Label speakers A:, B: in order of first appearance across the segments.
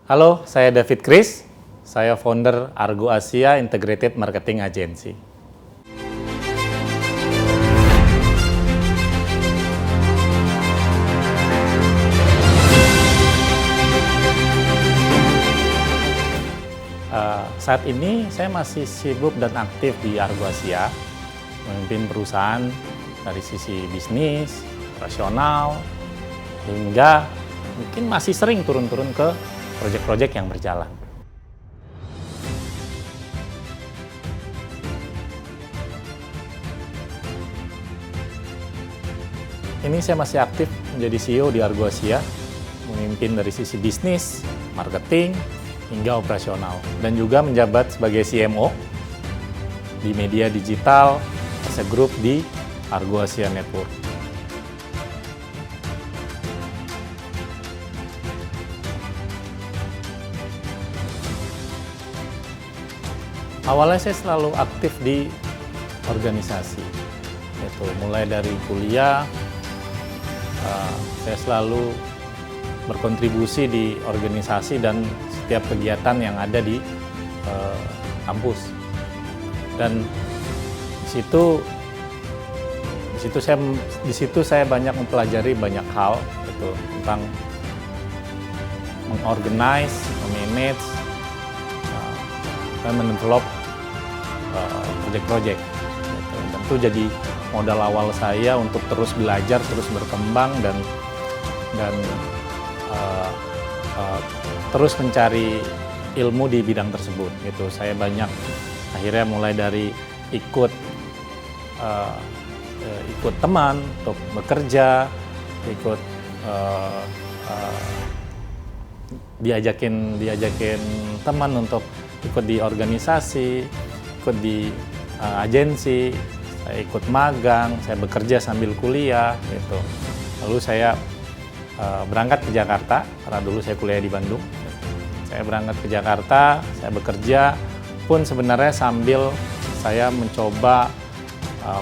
A: Halo, saya David Kris. Saya founder Argo Asia Integrated Marketing Agency. Saat ini saya masih sibuk dan aktif di Argo Asia, memimpin perusahaan dari sisi bisnis, operasional, hingga mungkin masih sering turun-turun ke proyek-proyek yang berjalan. Ini saya masih aktif menjadi CEO di Argo Asia, memimpin dari sisi bisnis, marketing, hingga operasional. Dan juga menjabat sebagai CMO di media digital as a group di Argo Asia Network. Awalnya saya selalu aktif di organisasi, itu mulai dari kuliah, saya selalu berkontribusi di organisasi dan setiap kegiatan yang ada di kampus. Dan di situ saya banyak mempelajari banyak hal gitu, tentang mengorganize, memanage, dan mendevelop proyek-proyek. Gitu. Tentu jadi modal awal saya untuk terus belajar, terus berkembang dan terus mencari ilmu di bidang tersebut. Gitu. Saya banyak akhirnya mulai dari ikut teman untuk bekerja, ikut diajakin teman untuk ikut di organisasi, ikut di agensi, saya ikut magang, saya bekerja sambil kuliah gitu. Lalu saya berangkat ke Jakarta, karena dulu saya kuliah di Bandung. Saya berangkat ke Jakarta, saya bekerja pun sebenarnya sambil saya mencoba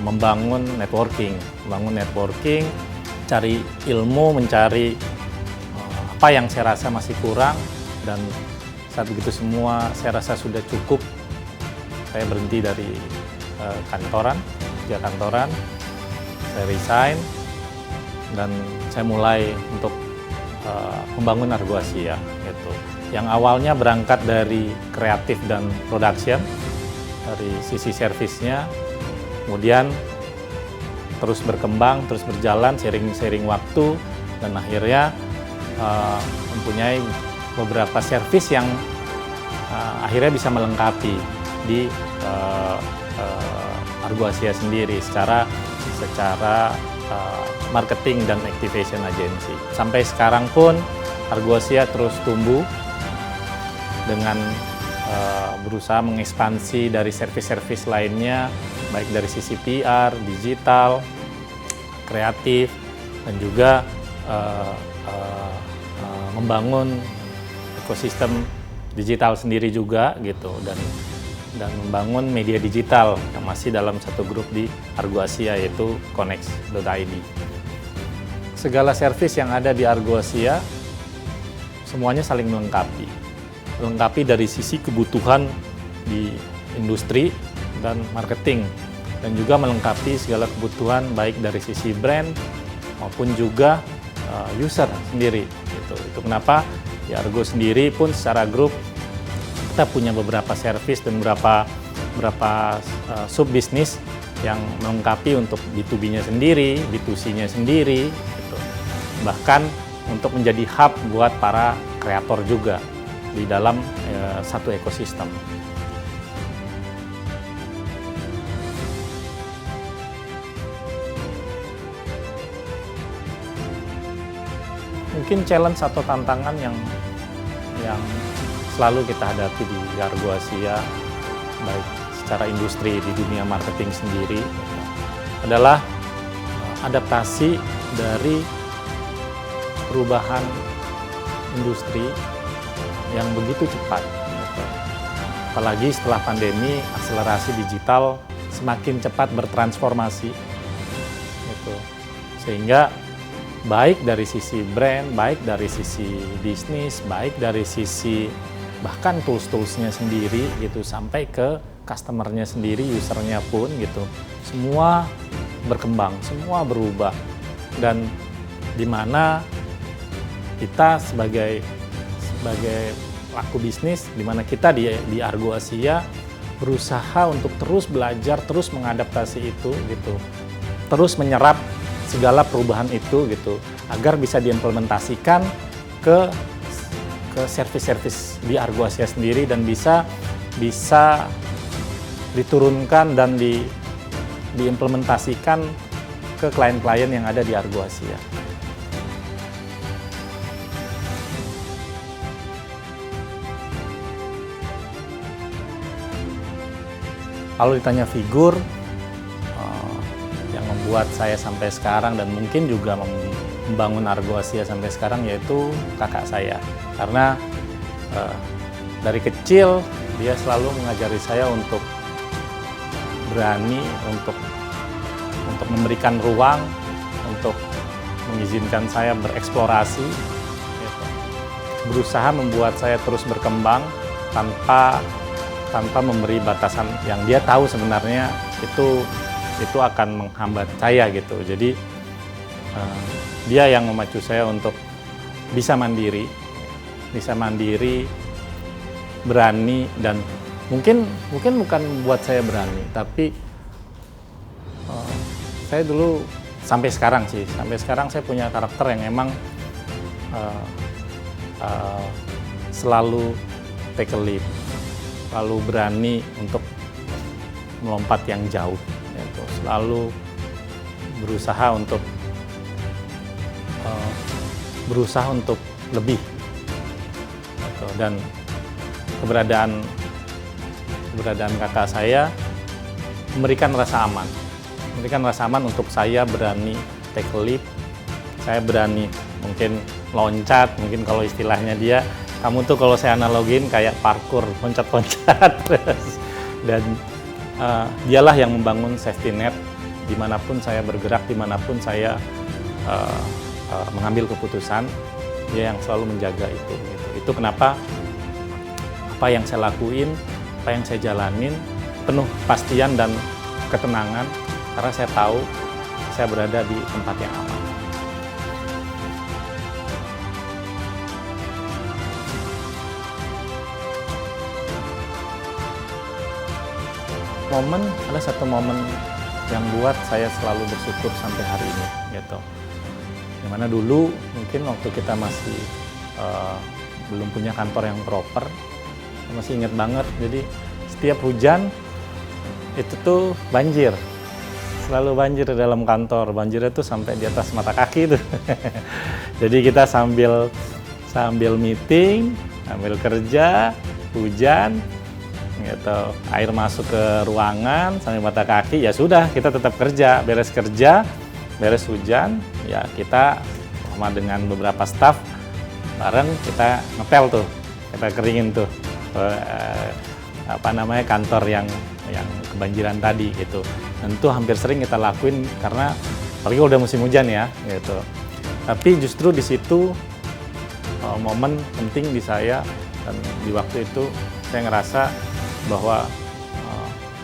A: membangun networking, cari ilmu, mencari apa yang saya rasa masih kurang, dan saat begitu semua saya rasa sudah cukup, saya berhenti dari kantoran, saya resign, dan saya mulai untuk membangun Argo Asia gitu. Yang awalnya berangkat dari kreatif dan production, dari sisi servisnya, kemudian terus berkembang, terus berjalan, sering waktu, dan akhirnya mempunyai beberapa servis yang akhirnya bisa melengkapi di Argo Asia sendiri secara marketing dan activation agency. Sampai sekarang pun Argo Asia terus tumbuh dengan berusaha mengekspansi dari servis-servis lainnya, baik dari sisi PR, digital, kreatif, dan juga membangun ekosistem digital sendiri juga gitu, dan membangun media digital yang masih dalam satu grup di Argo Asia, yaitu Connex.id. Segala servis yang ada di Argo Asia semuanya saling melengkapi dari sisi kebutuhan di industri dan marketing, dan juga melengkapi segala kebutuhan baik dari sisi brand maupun juga user sendiri gitu. Itu kenapa di Argo sendiri pun secara grup kita punya beberapa servis dan beberapa sub bisnis yang melengkapi untuk B2B-nya sendiri, B2C-nya sendiri gitu. Bahkan untuk menjadi hub buat para kreator juga di dalam satu ekosistem. Mungkin challenge atau tantangan yang selalu kita hadapi di Argo Asia, baik secara industri di dunia marketing sendiri, adalah adaptasi dari perubahan industri yang begitu cepat. Apalagi setelah pandemi, akselerasi digital semakin cepat bertransformasi. Sehingga baik dari sisi brand, baik dari sisi bisnis, baik dari sisi bahkan tools-toolsnya sendiri gitu, sampai ke customer-nya sendiri, usernya pun gitu. Semua berkembang, semua berubah. Dan di mana kita sebagai pelaku bisnis, di mana kita di Argo Asia berusaha untuk terus belajar, terus mengadaptasi itu gitu. Terus menyerap segala perubahan itu gitu, agar bisa diimplementasikan ke servis-servis di Argo Asia sendiri dan bisa diturunkan dan diimplementasikan ke klien-klien yang ada di Argo Asia. Kalau ditanya figur yang membuat saya sampai sekarang dan mungkin juga membangun Argo Asia sampai sekarang, yaitu kakak saya. Karena dari kecil dia selalu mengajari saya untuk berani, untuk memberikan ruang, untuk mengizinkan saya bereksplorasi, gitu. Berusaha membuat saya terus berkembang tanpa memberi batasan yang dia tahu sebenarnya itu akan menghambat saya gitu. Jadi dia yang memacu saya untuk bisa mandiri, berani, dan mungkin bukan buat saya berani, tapi saya dulu sampai sekarang saya punya karakter yang emang selalu take a leap, selalu berani untuk melompat yang jauh, gitu. Selalu berusaha untuk lebih, gitu. Dan keberadaan kakak saya memberikan rasa aman untuk saya berani take a leap, saya berani mungkin loncat, mungkin kalau istilahnya dia, kamu tuh kalau saya analogin kayak parkour, loncat-loncat. Dan dialah yang membangun safety net dimanapun saya bergerak, dimanapun saya mengambil keputusan, dia yang selalu menjaga itu. Gitu. Itu kenapa apa yang saya lakuin, apa yang saya jalanin penuh kepastian dan ketenangan, karena saya tahu saya berada di tempat yang aman. Momen adalah satu momen yang buat saya selalu bersyukur sampai hari ini, gitu. Dimana dulu mungkin waktu kita masih belum punya kantor yang proper, saya masih ingat banget. Jadi setiap hujan itu tuh banjir, selalu banjir di dalam kantor. Banjirnya tuh sampai di atas mata kaki tuh. Jadi kita sambil meeting, sambil kerja, hujan, gitu, air masuk ke ruangan sampai mata kaki, ya sudah kita tetap kerja, beres hujan, ya kita sama dengan beberapa staff bareng kita ngepel tuh, kita keringin tuh kantor yang kebanjiran tadi gitu. Dan itu hampir sering kita lakuin karena apalagi udah musim hujan ya gitu. Tapi justru di situ momen penting di saya, dan di waktu itu saya ngerasa bahwa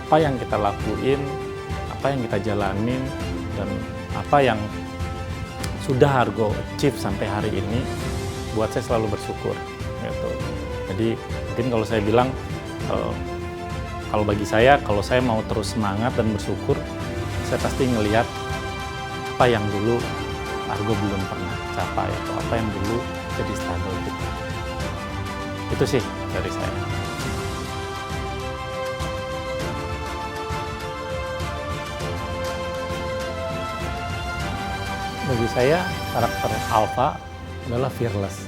A: apa yang kita lakuin, apa yang kita jalanin, dan apa yang sudah Argo achieve sampai hari ini buat saya selalu bersyukur, gitu. Jadi mungkin kalau saya bilang, kalau bagi saya, kalau saya mau terus semangat dan bersyukur, saya pasti ngelihat apa yang dulu Argo belum pernah capai, atau apa yang dulu jadi struggle kita. Itu sih dari saya. Bagi saya, karakter Alfa adalah fearless.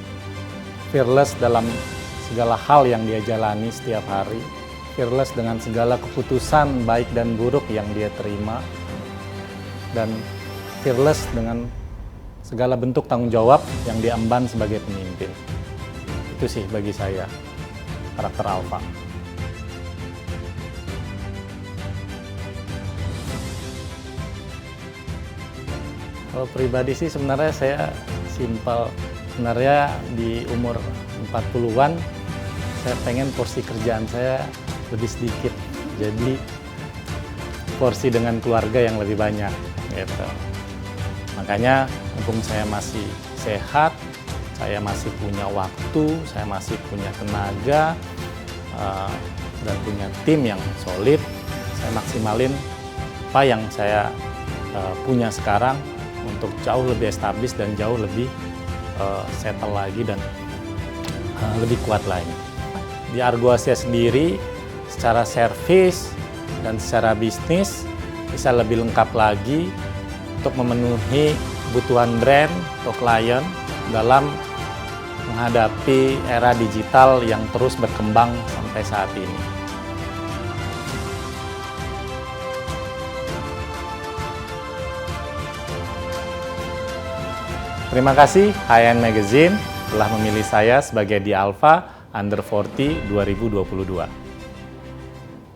A: Fearless dalam segala hal yang dia jalani setiap hari. Fearless dengan segala keputusan baik dan buruk yang dia terima. Dan fearless dengan segala bentuk tanggung jawab yang dia emban sebagai pemimpin. Itu sih bagi saya, karakter Alfa. Kalau pribadi sih sebenarnya saya simpel. Sebenarnya di umur 40-an saya pengen porsi kerjaan saya lebih sedikit. Jadi porsi dengan keluarga yang lebih banyak gitu. Makanya mumpung saya masih sehat, saya masih punya waktu, saya masih punya tenaga, dan punya tim yang solid, saya maksimalin apa yang saya punya sekarang untuk jauh lebih established dan jauh lebih settle lagi dan lebih kuat lagi. Di Argo Asia sendiri, secara servis dan secara bisnis bisa lebih lengkap lagi untuk memenuhi kebutuhan brand atau klien dalam menghadapi era digital yang terus berkembang sampai saat ini. Terima kasih HN Magazine telah memilih saya sebagai di Alpha Under 40 2022.